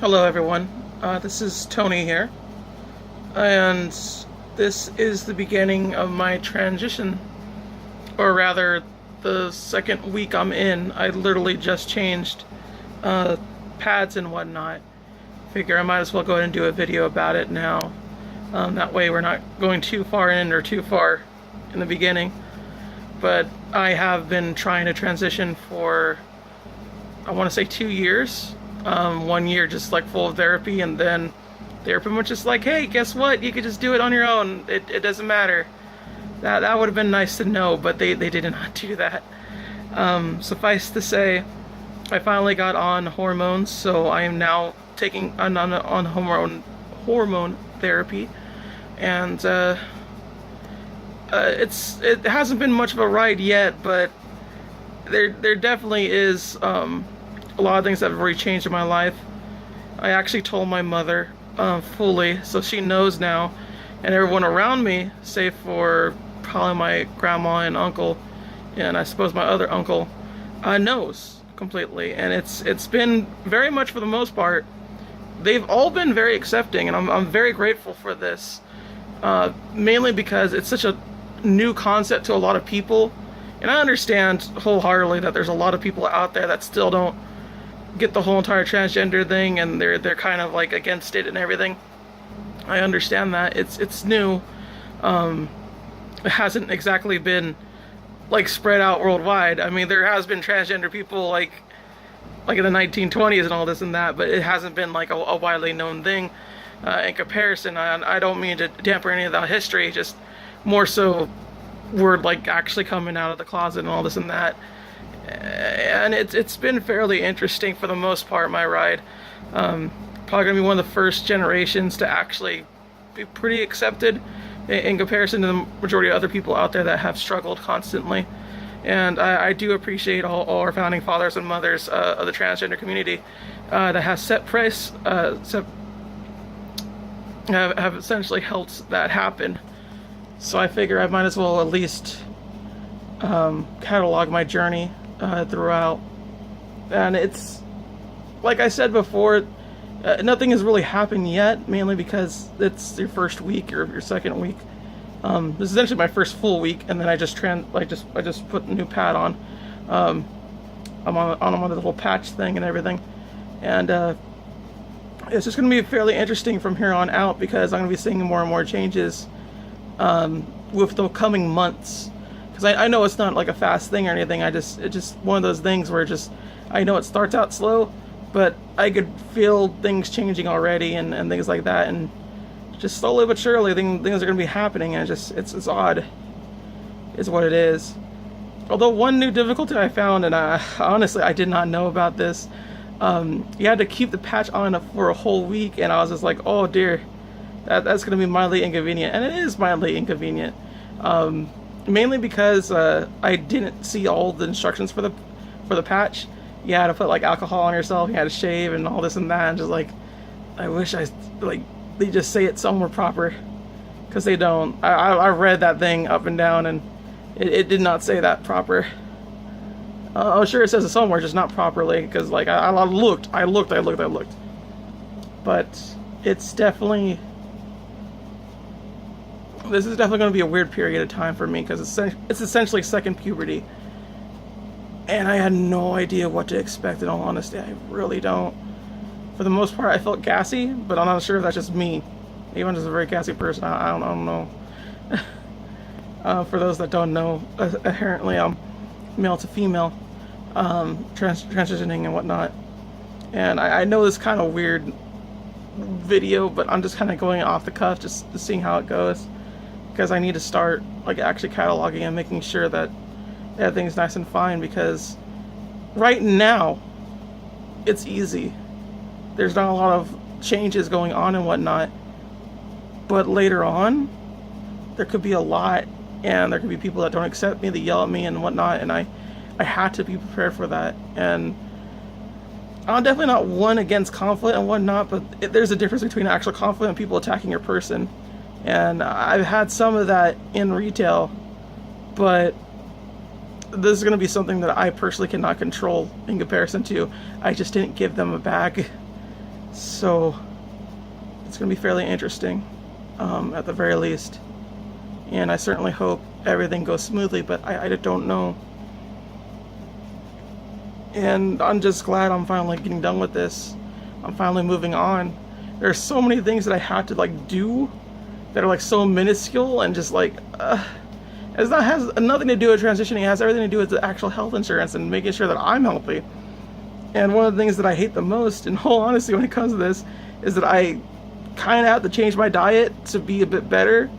Hello everyone, this is Tony here, and this is the beginning of my transition, or rather, the second week I'm in. I literally just changed pads and whatnot. Figure I might as well go ahead and do a video about it now. That way we're not going too far in or too far in the beginning. But I have been trying to transition for, I want to say 2 years. 1 year just like full of therapy, and then they're pretty much just like, hey, guess what, you could just do it on your own, it doesn't matter. That would have been nice to know, but they did not do that. Suffice to say, I finally got on hormones, so I am now taking on hormone therapy, and it hasn't been much of a ride yet, but there definitely is a lot of things that have already changed in my life. I actually told my mother fully, so she knows now, and everyone around me, save for probably my grandma and uncle, and I suppose my other uncle, knows completely. And it's been very much, for the most part, they've all been very accepting, and I'm very grateful for this, mainly because it's such a new concept to a lot of people, and I understand wholeheartedly that there's a lot of people out there that still don't get the whole entire transgender thing, and they're kind of like against it and everything. I understand that it's new. It hasn't exactly been like spread out worldwide. I mean, there has been transgender people like in the 1920s and all this and that, but it hasn't been like a widely known thing in comparison. I don't mean to damper any of that history, just more so we're like actually coming out of the closet and all this and that. And it's been fairly interesting for the most part, my ride. Probably gonna be one of the first generations to actually be pretty accepted in comparison to the majority of other people out there that have struggled constantly. And I do appreciate all our founding fathers and mothers of the transgender community that have have essentially helped that happen. So I figure I might as well at least catalog my journey throughout. And it's like I said before, nothing has really happened yet, mainly because it's your first week or your second week. This is actually my first full week, and then I just put a new pad on. I'm on my little patch thing and everything, and it's just going to be fairly interesting from here on out, because I'm going to be seeing more and more changes with the coming months. Because I know it's not like a fast thing or anything. It's just one of those things where I know it starts out slow, but I could feel things changing already and things like that, and just slowly but surely things are going to be happening, and it's odd, is what it is. Although one new difficulty I found, and honestly I did not know about this, you had to keep the patch on for a whole week, and I was just like, oh dear, that's going to be mildly inconvenient, and it is mildly inconvenient. Mainly because I didn't see all the instructions for the patch. You had to put like alcohol on yourself, you had to shave and all this and that, and just like, I wish they just say it somewhere proper, because they don't. I read that thing up and down, and it did not say that proper. I'm sure it says it somewhere, just not properly, because like I looked, but it's definitely. This is definitely going to be a weird period of time for me, because it's essentially second puberty. And I had no idea what to expect, in all honesty. I really don't. For the most part, I felt gassy, but I'm not sure if that's just me. Maybe I'm just a very gassy person. I don't know. For those that don't know, apparently I'm male to female, transitioning and whatnot. And I know this kind of weird video, but I'm just kind of going off the cuff, just seeing how it goes. Because I need to start like actually cataloging and making sure that everything's nice and fine, because right now it's easy. There's not a lot of changes going on and whatnot, but later on there could be a lot, and there could be people that don't accept me, that yell at me and whatnot, and I had to be prepared for that. And I'm definitely not one against conflict and whatnot, but there's a difference between actual conflict and people attacking your person. And I've had some of that in retail, but this is going to be something that I personally cannot control in comparison to, I just didn't give them a bag. So it's going to be fairly interesting, at the very least. And I certainly hope everything goes smoothly, but I don't know. And I'm just glad I'm finally getting done with this. I'm finally moving on. There's so many things that I had to like do that are like so minuscule and just like it has nothing to do with transitioning. It has everything to do with the actual health insurance and making sure that I'm healthy. And one of the things that I hate the most, in whole honesty, when it comes to this, is that I kind of have to change my diet to be a bit better.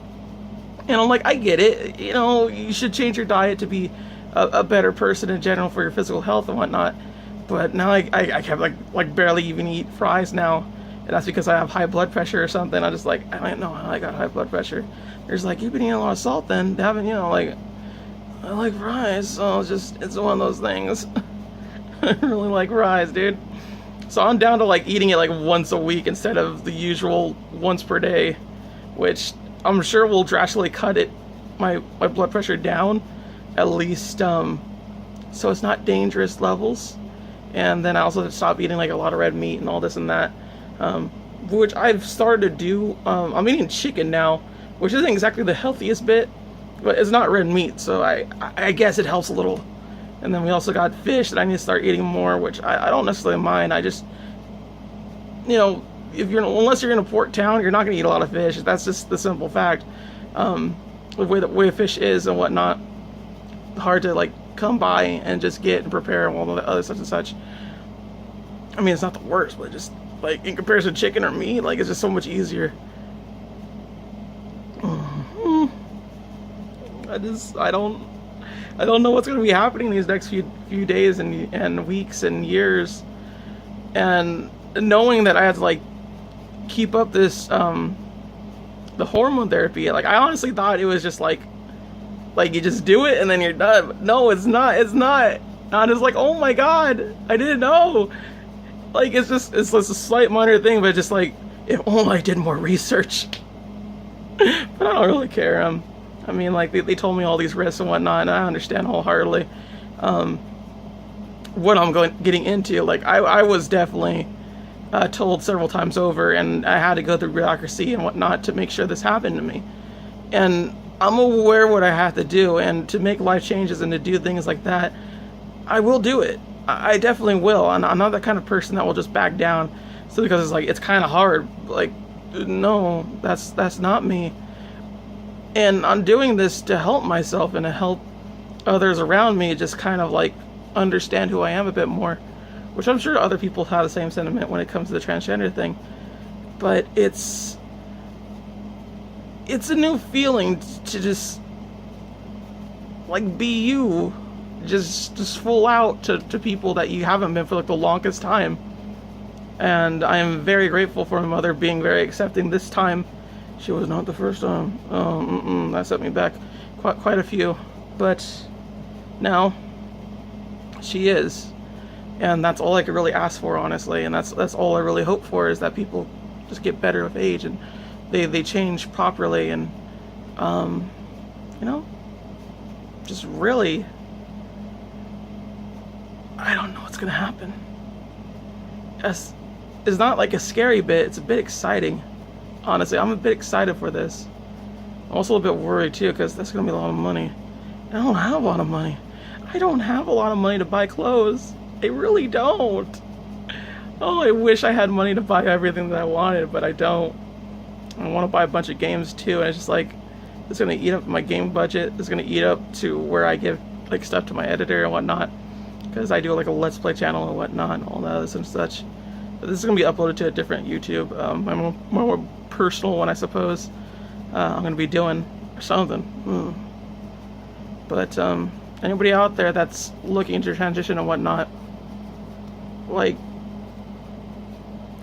And I'm like, I get it. You know, you should change your diet to be a better person in general for your physical health and whatnot. But now I can't like barely even eat fries now. And that's because I have high blood pressure or something. I'm just like, I don't know, I got high blood pressure. There's like, you've been eating a lot of salt then, haven't you? Like, I like fries, so it's one of those things. I really like fries, dude. So I'm down to like eating it like once a week instead of the usual once per day, which I'm sure will drastically cut my blood pressure down, at least, so it's not dangerous levels. And then I also stop eating like a lot of red meat and all this and that, which I've started to do. I'm eating chicken now, which isn't exactly the healthiest bit, but it's not red meat, so I guess it helps a little. And then we also got fish that I need to start eating more, which I don't necessarily mind. I just, you know, unless you're in a port town, you're not going to eat a lot of fish. That's just the simple fact. The way fish is and whatnot, hard to like come by and just get and prepare and all the other such and such. I mean, it's not the worst, but just like in comparison to chicken or meat, like it's just so much easier. I don't know what's going to be happening these next few days and weeks and years, and knowing that I have to like keep up this the hormone therapy. Like I honestly thought it was just like you just do it and then you're done. But no, it's not. I'm just like, oh my god, I didn't know. Like it's just a slight minor thing, but just like if only I did more research. But I don't really care. I mean, like they told me all these risks and whatnot, and I understand wholeheartedly what I'm getting into. Like I was definitely told several times over, and I had to go through bureaucracy and whatnot to make sure this happened to me. And I'm aware what I have to do, and to make life changes and to do things like that, I will do it. I definitely will, and I'm not that kind of person that will just back down. So because it's like it's kind of hard. Like, no, that's not me. And I'm doing this to help myself and to help others around me just kind of like understand who I am a bit more, which I'm sure other people have the same sentiment when it comes to the transgender thing. But it's a new feeling to just like be you, just full out to people that you haven't been for like the longest time. And I am very grateful for my mother being very accepting this time. She was not the first time. That set me back quite a few. But now she is. And that's all I could really ask for, honestly. And that's all I really hope for, is that people just get better with age and they change properly, and you know, just really, I don't know what's gonna happen. It's not like a scary bit, it's a bit exciting. Honestly, I'm a bit excited for this. I'm also a bit worried too, because that's gonna be a lot of money. I don't have a lot of money. I don't have a lot of money to buy clothes. I really don't. Oh, I wish I had money to buy everything that I wanted, but I don't. I want to buy a bunch of games too, and it's just like, it's gonna eat up my game budget. It's gonna eat up to where I give like stuff to my editor and whatnot, because I do like a Let's Play channel and whatnot and all that and such. But this is gonna be uploaded to a different YouTube, my more personal one, I suppose. I'm gonna be doing or something. But anybody out there that's looking to transition and whatnot, like,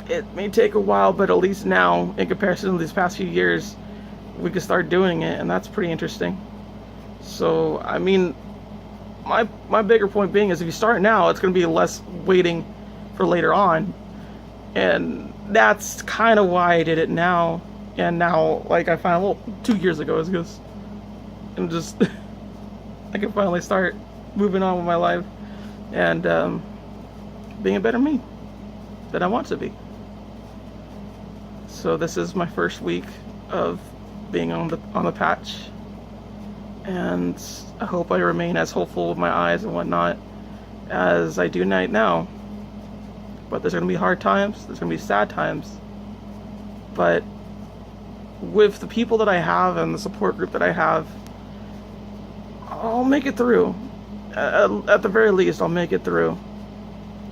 it may take a while, but at least now, in comparison to these past few years, we can start doing it, and that's pretty interesting. So, I mean, my bigger point being is if you start now, it's going to be less waiting for later on. And that's kind of why I did it now. And now, like, I found, well, 2 years ago, I guess, and just, I can finally start moving on with my life and being a better me that I want to be. So this is my first week of being on the patch, and I hope I remain as hopeful with my eyes and whatnot as I do right now. But there's gonna be hard times, there's gonna be sad times, but with the people that I have and the support group that I have, I'll make it through. At the very least, I'll make it through,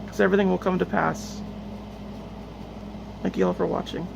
because everything will come to pass. Thank you all for watching.